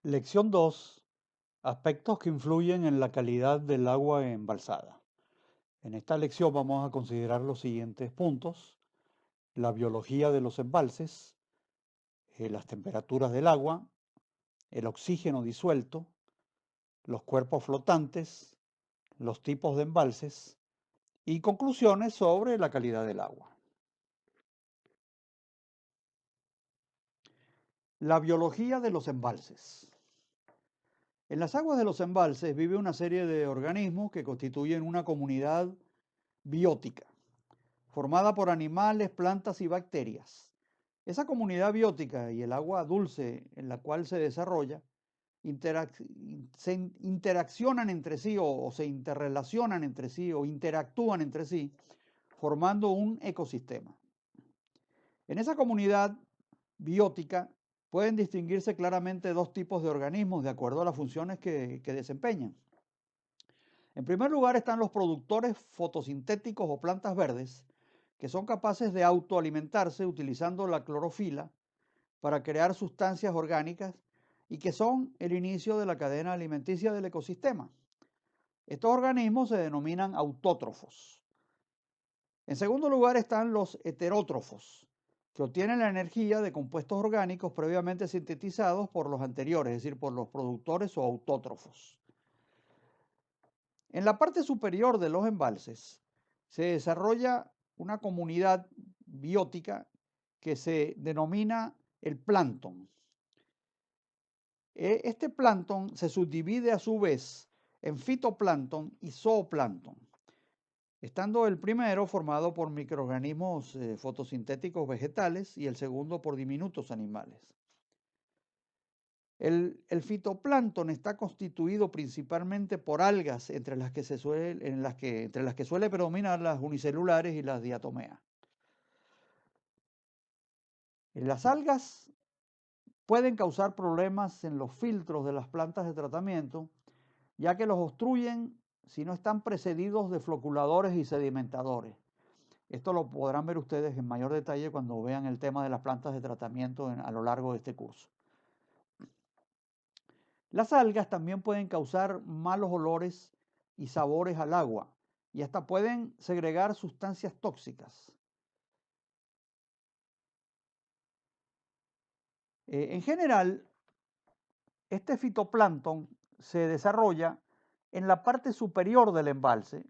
Lección 2. Aspectos que influyen en la calidad del agua embalsada. En esta lección vamos a considerar los siguientes puntos: la biología de los embalses, las temperaturas del agua, el oxígeno disuelto, los cuerpos flotantes, los tipos de embalses y conclusiones sobre la calidad del agua. La biología de los embalses. En las aguas de los embalses vive una serie de organismos que constituyen una comunidad biótica, formada por animales, plantas y bacterias. Esa comunidad biótica y el agua dulce en la cual se desarrolla se interaccionan entre sí o se interrelacionan entre sí o interactúan entre sí, formando un ecosistema. En esa comunidad biótica pueden distinguirse claramente dos tipos de organismos de acuerdo a las funciones que desempeñan. En primer lugar están los productores fotosintéticos o plantas verdes, que son capaces de autoalimentarse utilizando la clorofila para crear sustancias orgánicas y que son el inicio de la cadena alimenticia del ecosistema. Estos organismos se denominan autótrofos. En segundo lugar están los heterótrofos, que obtienen la energía de compuestos orgánicos previamente sintetizados por los anteriores, es decir, por los productores o autótrofos. En la parte superior de los embalses se desarrolla una comunidad biótica que se denomina el plancton. Este plancton se subdivide a su vez en fitoplancton y zooplancton, estando el primero formado por microorganismos fotosintéticos vegetales y el segundo por diminutos animales. El fitoplancton está constituido principalmente por algas entre las que suele predominar las unicelulares y las diatomeas. Las algas pueden causar problemas en los filtros de las plantas de tratamiento, ya que los obstruyen si no están precedidos de floculadores y sedimentadores. Esto lo podrán ver ustedes en mayor detalle cuando vean el tema de las plantas de tratamiento a lo largo de este curso. Las algas también pueden causar malos olores y sabores al agua y hasta pueden segregar sustancias tóxicas. En general, este fitoplancton se desarrolla en la parte superior del embalse,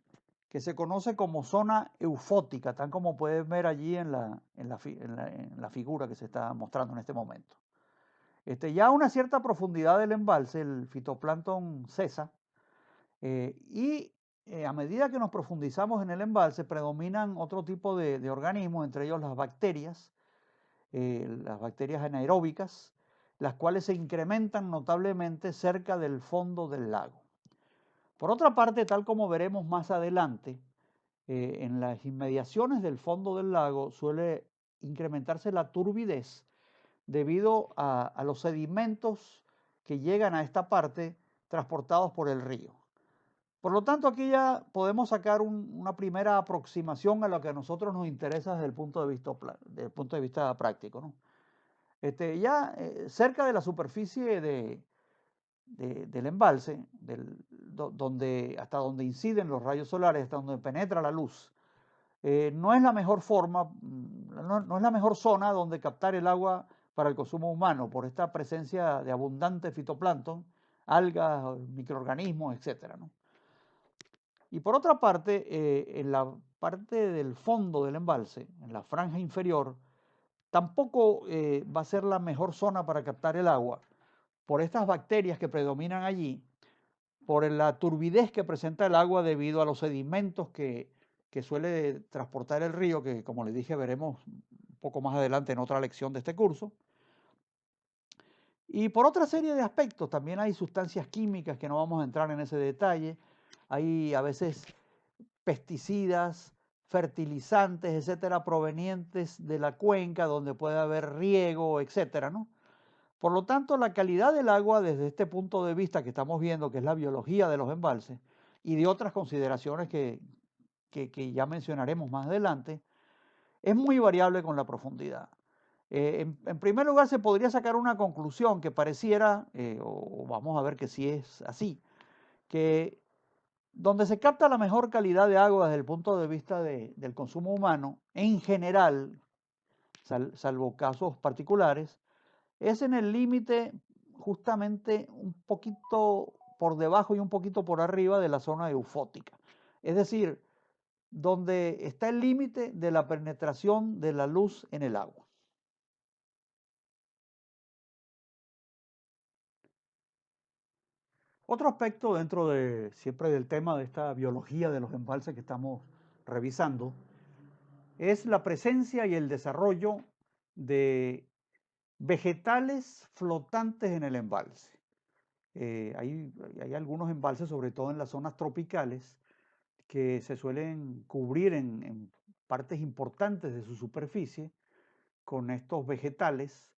que se conoce como zona eufótica, tal como pueden ver allí en la figura que se está mostrando en este momento. Ya a una cierta profundidad del embalse, el fitoplancton cesa y a medida que nos profundizamos en el embalse, predominan otro tipo de organismos, entre ellos las bacterias anaeróbicas, las cuales se incrementan notablemente cerca del fondo del lago. Por otra parte, tal como veremos más adelante, en las inmediaciones del fondo del lago suele incrementarse la turbidez debido a los sedimentos que llegan a esta parte transportados por el río. Por lo tanto, aquí ya podemos sacar una primera aproximación a lo que a nosotros nos interesa desde el punto de vista práctico, ¿no? Cerca de la superficie del embalse, hasta donde inciden los rayos solares, hasta donde penetra la luz, no es la mejor forma, no es la mejor zona donde captar el agua para el consumo humano, por esta presencia de abundante fitoplancton, algas, microorganismos, etcétera, ¿no? Y por otra parte, en la parte del fondo del embalse, en la franja inferior, tampoco va a ser la mejor zona para captar el agua por estas bacterias que predominan allí, por la turbidez que presenta el agua debido a los sedimentos que suele transportar el río, que como les dije veremos un poco más adelante en otra lección de este curso. Y por otra serie de aspectos, también hay sustancias químicas que no vamos a entrar en ese detalle, hay a veces pesticidas, fertilizantes, etcétera, provenientes de la cuenca donde puede haber riego, etcétera, ¿no? Por lo tanto, la calidad del agua desde este punto de vista que estamos viendo, que es la biología de los embalses, y de otras consideraciones que ya mencionaremos más adelante, es muy variable con la profundidad. En primer lugar, se podría sacar una conclusión que pareciera, o vamos a ver que sí es así, que donde se capta la mejor calidad de agua desde el punto de vista del consumo humano, en general, salvo casos particulares, es en el límite justamente un poquito por debajo y un poquito por arriba de la zona eufótica. Es decir, donde está el límite de la penetración de la luz en el agua. Otro aspecto dentro de siempre del tema de esta biología de los embalses que estamos revisando es la presencia y el desarrollo de vegetales flotantes en el embalse. Hay algunos embalses, sobre todo en las zonas tropicales, que se suelen cubrir en partes importantes de su superficie con estos vegetales.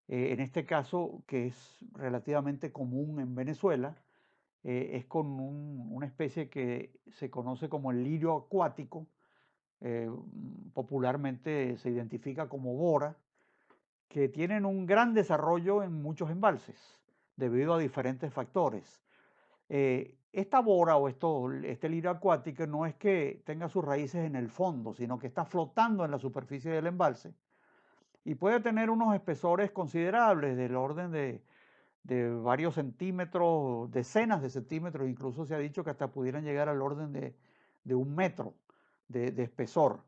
En este caso, que es relativamente común en Venezuela, es con una especie que se conoce como el lirio acuático, popularmente se identifica como bora, que tienen un gran desarrollo en muchos embalses debido a diferentes factores. Esta bora o este lirio acuático no es que tenga sus raíces en el fondo, sino que está flotando en la superficie del embalse y puede tener unos espesores considerables del orden de varios centímetros, decenas de centímetros, incluso se ha dicho que hasta pudieran llegar al orden de 1 metro de espesor.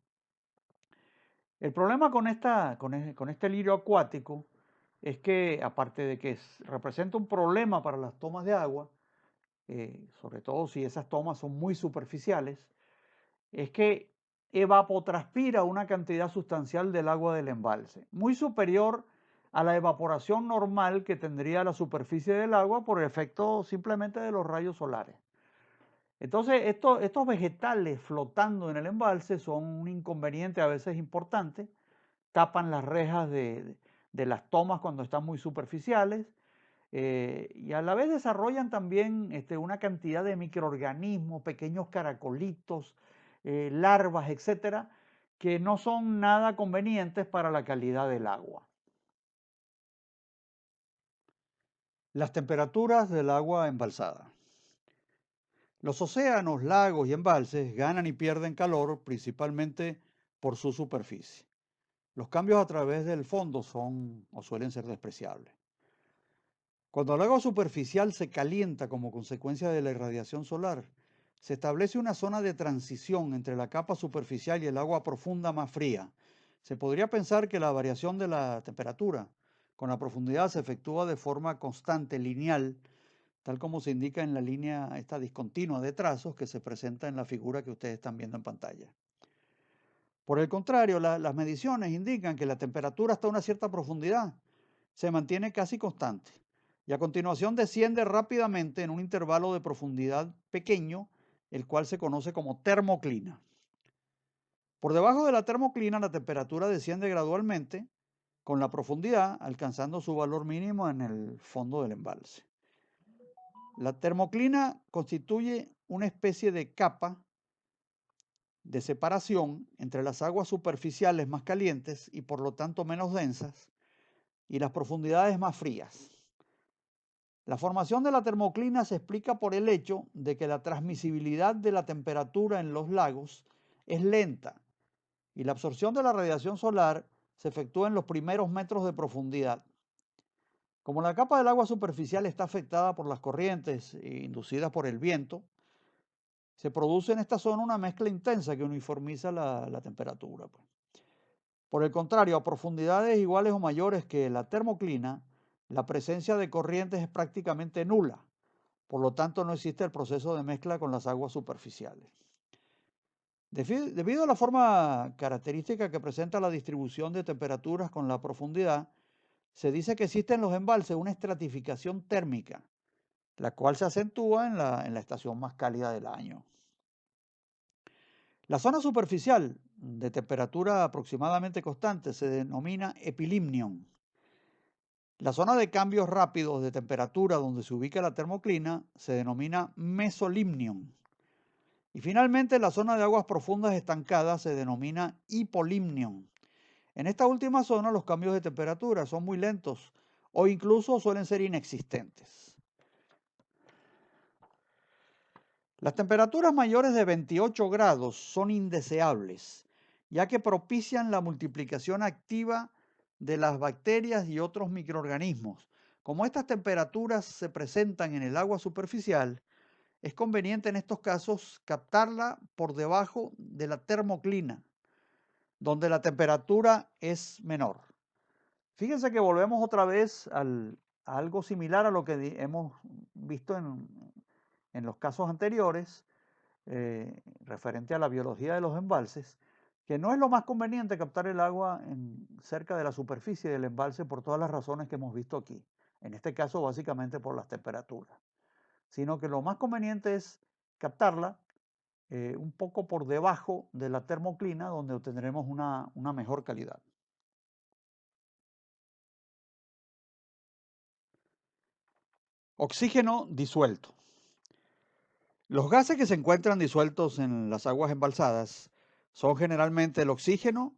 El problema con este lirio acuático es que, aparte de que representa un problema para las tomas de agua, sobre todo si esas tomas son muy superficiales, es que evapotranspira una cantidad sustancial del agua del embalse, muy superior a la evaporación normal que tendría la superficie del agua por el efecto simplemente de los rayos solares. Entonces, estos vegetales flotando en el embalse son un inconveniente a veces importante, tapan las rejas de las tomas cuando están muy superficiales, y a la vez desarrollan también una cantidad de microorganismos, pequeños caracolitos, larvas, etcétera, que no son nada convenientes para la calidad del agua. Las temperaturas del agua embalsada. Los océanos, lagos y embalses ganan y pierden calor principalmente por su superficie. Los cambios a través del fondo son o suelen ser despreciables. Cuando el agua superficial se calienta como consecuencia de la irradiación solar, se establece una zona de transición entre la capa superficial y el agua profunda más fría. Se podría pensar que la variación de la temperatura con la profundidad se efectúa de forma constante, lineal, tal como se indica en la línea esta discontinua de trazos que se presenta en la figura que ustedes están viendo en pantalla. Por el contrario, las mediciones indican que la temperatura hasta una cierta profundidad se mantiene casi constante y a continuación desciende rápidamente en un intervalo de profundidad pequeño, el cual se conoce como termoclina. Por debajo de la termoclina la temperatura desciende gradualmente con la profundidad, alcanzando su valor mínimo en el fondo del embalse. La termoclina constituye una especie de capa de separación entre las aguas superficiales más calientes y por lo tanto menos densas y las profundidades más frías. La formación de la termoclina se explica por el hecho de que la transmisibilidad de la temperatura en los lagos es lenta y la absorción de la radiación solar se efectúa en los primeros metros de profundidad. Como la capa del agua superficial está afectada por las corrientes inducidas por el viento, se produce en esta zona una mezcla intensa que uniformiza la temperatura. Por el contrario, a profundidades iguales o mayores que la termoclina, la presencia de corrientes es prácticamente nula. Por lo tanto, no existe el proceso de mezcla con las aguas superficiales. Debido a la forma característica que presenta la distribución de temperaturas con la profundidad, se dice que existe en los embalses una estratificación térmica, la cual se acentúa en la estación más cálida del año. La zona superficial de temperatura aproximadamente constante se denomina epilimnion. La zona de cambios rápidos de temperatura donde se ubica la termoclina se denomina mesolimnion. Y finalmente la zona de aguas profundas estancadas se denomina hipolimnion. En esta última zona los cambios de temperatura son muy lentos o incluso suelen ser inexistentes. Las temperaturas mayores de 28 grados son indeseables, ya que propician la multiplicación activa de las bacterias y otros microorganismos. Como estas temperaturas se presentan en el agua superficial, es conveniente en estos casos captarla por debajo de la termoclina, donde la temperatura es menor. Fíjense que volvemos otra vez a algo similar a lo que hemos visto en los casos anteriores, referente a la biología de los embalses, que no es lo más conveniente captar el agua cerca de la superficie del embalse por todas las razones que hemos visto aquí. En este caso, básicamente por las temperaturas. Sino que lo más conveniente es captarla un poco por debajo de la termoclina, donde obtendremos una mejor calidad. Oxígeno disuelto. Los gases que se encuentran disueltos en las aguas embalsadas son generalmente el oxígeno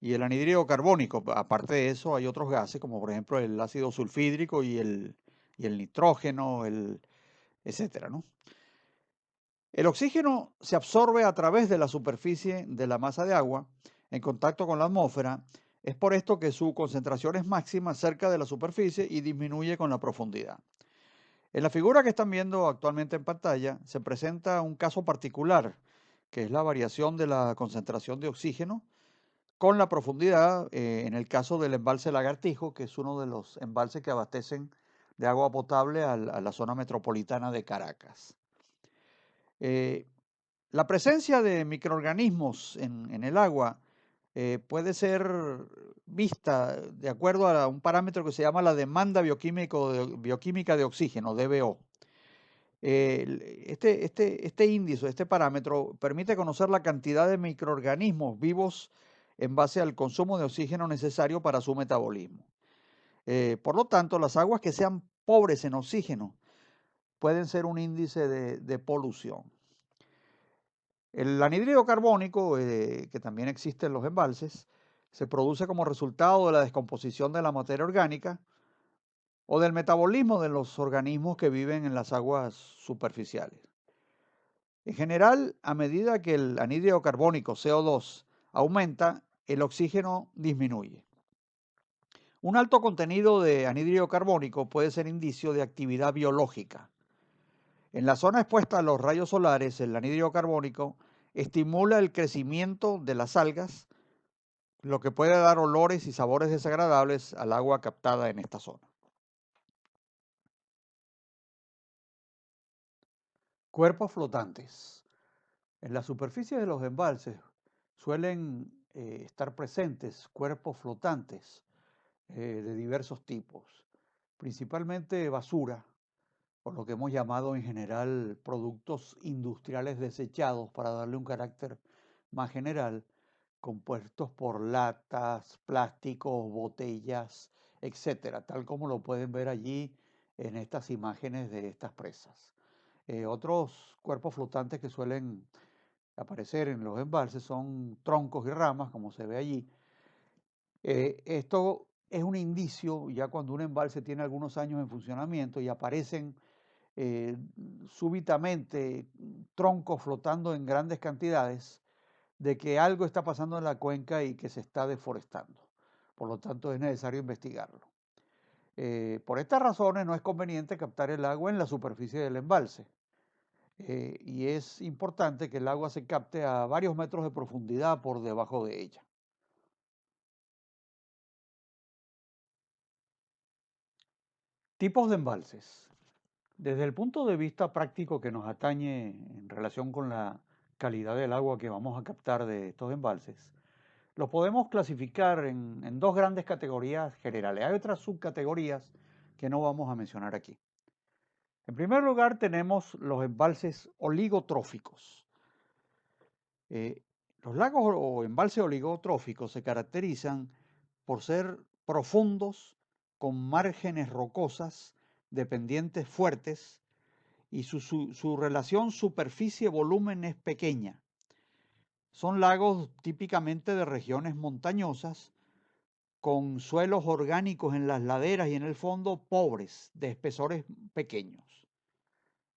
y el anhídrido carbónico. Aparte de eso, hay otros gases, como por ejemplo el ácido sulfídrico y el nitrógeno, etcétera, ¿no? El oxígeno se absorbe a través de la superficie de la masa de agua en contacto con la atmósfera. Es por esto que su concentración es máxima cerca de la superficie y disminuye con la profundidad. En la figura que están viendo actualmente en pantalla se presenta un caso particular, que es la variación de la concentración de oxígeno con la profundidad en el caso del embalse Lagartijo, que es uno de los embalses que abastecen de agua potable a la zona metropolitana de Caracas. La presencia de microorganismos en el agua puede ser vista de acuerdo a un parámetro que se llama la demanda bioquímica de oxígeno, DBO. Este índice, este parámetro, permite conocer la cantidad de microorganismos vivos en base al consumo de oxígeno necesario para su metabolismo. Por lo tanto, las aguas que sean pobres en oxígeno pueden ser un índice de polución. El anhídrido carbónico, que también existe en los embalses, se produce como resultado de la descomposición de la materia orgánica o del metabolismo de los organismos que viven en las aguas superficiales. En general, a medida que el anhídrido carbónico, CO2, aumenta, el oxígeno disminuye. Un alto contenido de anhídrido carbónico puede ser indicio de actividad biológica. En la zona expuesta a los rayos solares, el anhídrido carbónico estimula el crecimiento de las algas, lo que puede dar olores y sabores desagradables al agua captada en esta zona. Cuerpos flotantes. En la superficie de los embalses suelen estar presentes cuerpos flotantes de diversos tipos, principalmente basura, por lo que hemos llamado en general productos industriales desechados para darle un carácter más general, compuestos por latas, plásticos, botellas, etcétera, tal como lo pueden ver allí en estas imágenes de estas presas. Otros cuerpos flotantes que suelen aparecer en los embalses son troncos y ramas, como se ve allí. Esto es un indicio, ya cuando un embalse tiene algunos años en funcionamiento y aparecen súbitamente troncos flotando en grandes cantidades, de que algo está pasando en la cuenca y que se está deforestando. Por lo tanto, es necesario investigarlo. Por estas razones, no es conveniente captar el agua en la superficie del embalse. Y es importante que el agua se capte a varios metros de profundidad por debajo de ella. Tipos de embalses. Desde el punto de vista práctico que nos atañe en relación con la calidad del agua que vamos a captar de estos embalses, los podemos clasificar en dos grandes categorías generales. Hay otras subcategorías que no vamos a mencionar aquí. En primer lugar, tenemos los embalses oligotróficos. Los lagos o embalses oligotróficos se caracterizan por ser profundos, con márgenes rocosas, de pendientes fuertes, y su relación superficie-volumen es pequeña. Son lagos típicamente de regiones montañosas, con suelos orgánicos en las laderas y en el fondo pobres, de espesores pequeños.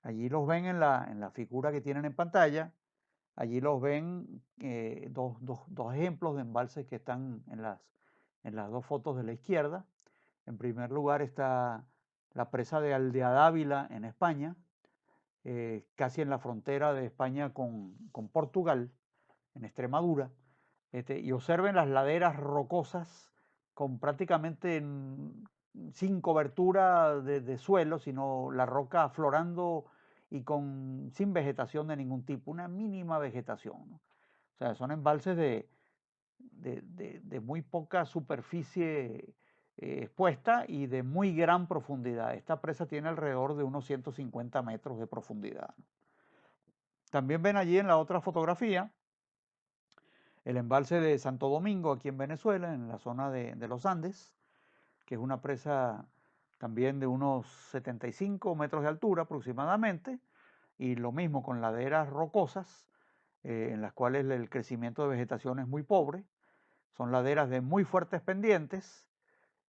Allí los ven en la figura que tienen en pantalla. Allí los ven dos ejemplos de embalses que están en las dos fotos de la izquierda. En primer lugar está la presa de Aldeadávila en España, casi en la frontera de España con Portugal, en Extremadura. Y observen las laderas rocosas con prácticamente sin cobertura de suelo, sino la roca aflorando y sin vegetación de ningún tipo, una mínima vegetación, ¿no? O sea, son embalses de muy poca superficie expuesta y de muy gran profundidad. Esta presa tiene alrededor de unos 150 metros de profundidad, ¿no? También ven allí en la otra fotografía el embalse de Santo Domingo, aquí en Venezuela, en la zona de los Andes, que es una presa también de unos 75 metros de altura aproximadamente, y lo mismo con laderas rocosas, en las cuales el crecimiento de vegetación es muy pobre. Son laderas de muy fuertes pendientes,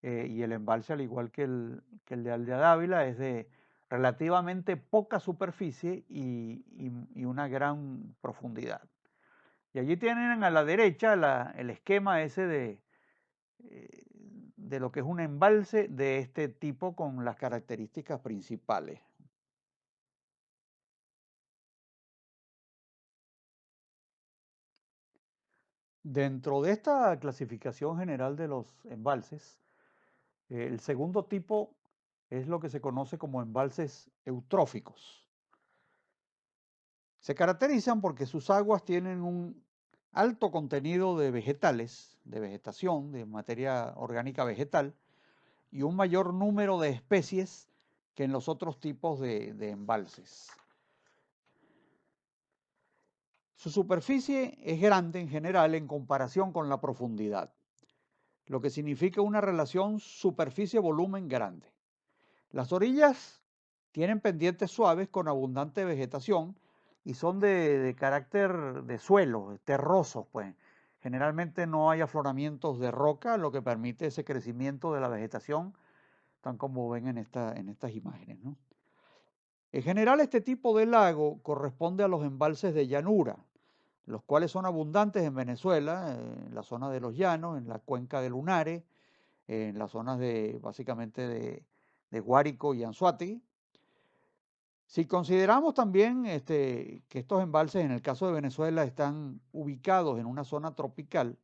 y el embalse, al igual que el de Aldea Dávila, es de relativamente poca superficie y una gran profundidad. Y allí tienen a la derecha el esquema ese de lo que es un embalse de este tipo con las características principales. Dentro de esta clasificación general de los embalses, el segundo tipo es lo que se conoce como embalses eutróficos. Se caracterizan porque sus aguas tienen un alto contenido de vegetales, de vegetación, de materia orgánica vegetal, y un mayor número de especies que en los otros tipos de embalses. Su superficie es grande en general en comparación con la profundidad, lo que significa una relación superficie-volumen grande. Las orillas tienen pendientes suaves con abundante vegetación y son de carácter de suelo, terrosos, pues. Generalmente no hay afloramientos de roca, lo que permite ese crecimiento de la vegetación, tan como ven en estas imágenes, ¿no? En general, este tipo de lago corresponde a los embalses de llanura, los cuales son abundantes en Venezuela, en la zona de los llanos, en la cuenca de Lunare, en las zonas básicamente de Guárico y Anzoátegui. Si consideramos también que estos embalses, en el caso de Venezuela, están ubicados en una zona tropical,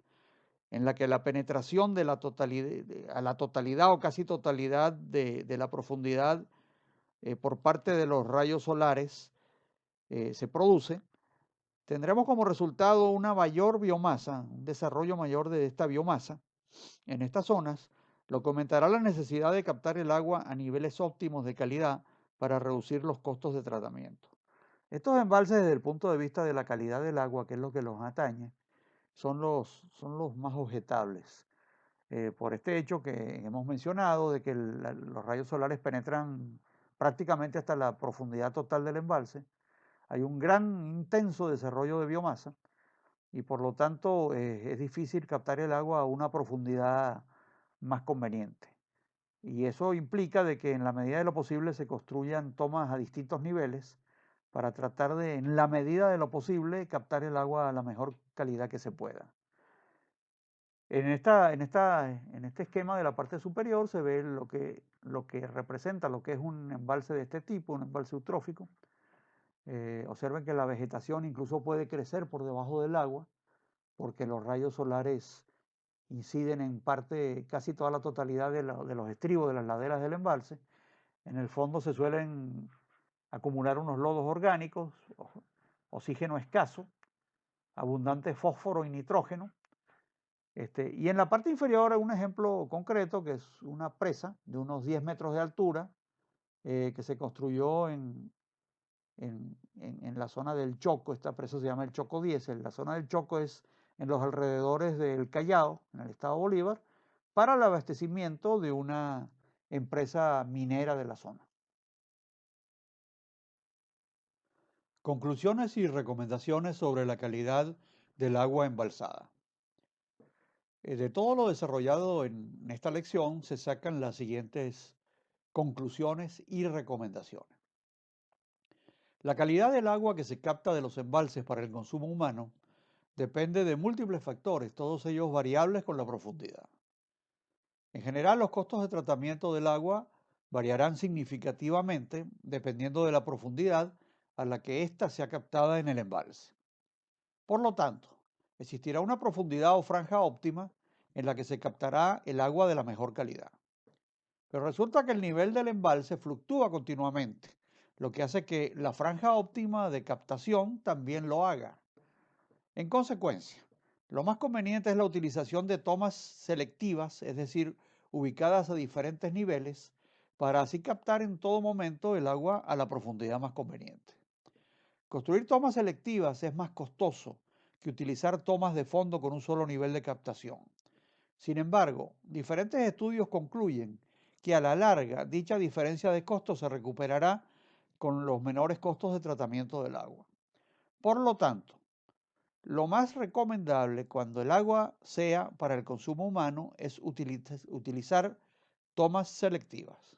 en la que la penetración de la totalidad, a la totalidad o casi totalidad de la profundidad por parte de los rayos solares se produce, tendremos como resultado una mayor biomasa, un desarrollo mayor de esta biomasa en estas zonas, lo que aumentará la necesidad de captar el agua a niveles óptimos de calidad para reducir los costos de tratamiento. Estos embalses, desde el punto de vista de la calidad del agua, que es lo que los atañe, son los más objetables, por este hecho que hemos mencionado, de que los rayos solares penetran prácticamente hasta la profundidad total del embalse. Hay un gran, intenso desarrollo de biomasa y por lo tanto es difícil captar el agua a una profundidad más conveniente. Y eso implica de que en la medida de lo posible se construyan tomas a distintos niveles para tratar de, en la medida de lo posible, captar el agua a la mejor calidad que se pueda. En este esquema de la parte superior se ve lo que representa, lo que es un embalse de este tipo, un embalse eutrófico. Observen que la vegetación incluso puede crecer por debajo del agua, porque los rayos solares inciden en parte, casi toda la totalidad de los estribos de las laderas del embalse. En el fondo se suelen acumular unos lodos orgánicos, oxígeno escaso, abundante fósforo y nitrógeno. Y en la parte inferior hay un ejemplo concreto que es una presa de unos 10 metros de altura que se construyó en la zona del Choco. Esta presa se llama el Choco 10. La zona del Choco es en los alrededores del Callao, en el estado Bolívar, para el abastecimiento de una empresa minera de la zona. Conclusiones y recomendaciones sobre la calidad del agua embalsada. De todo lo desarrollado en esta lección se sacan las siguientes conclusiones y recomendaciones. La calidad del agua que se capta de los embalses para el consumo humano depende de múltiples factores, todos ellos variables con la profundidad. En general, los costos de tratamiento del agua variarán significativamente dependiendo de la profundidad a la que ésta sea captada en el embalse. Por lo tanto, existirá una profundidad o franja óptima en la que se captará el agua de la mejor calidad. Pero resulta que el nivel del embalse fluctúa continuamente, lo que hace que la franja óptima de captación también lo haga. En consecuencia, lo más conveniente es la utilización de tomas selectivas, es decir, ubicadas a diferentes niveles, para así captar en todo momento el agua a la profundidad más conveniente. Construir tomas selectivas es más costoso que utilizar tomas de fondo con un solo nivel de captación. Sin embargo, diferentes estudios concluyen que a la larga dicha diferencia de costos se recuperará con los menores costos de tratamiento del agua. Por lo tanto, lo más recomendable cuando el agua sea para el consumo humano es utilizar tomas selectivas.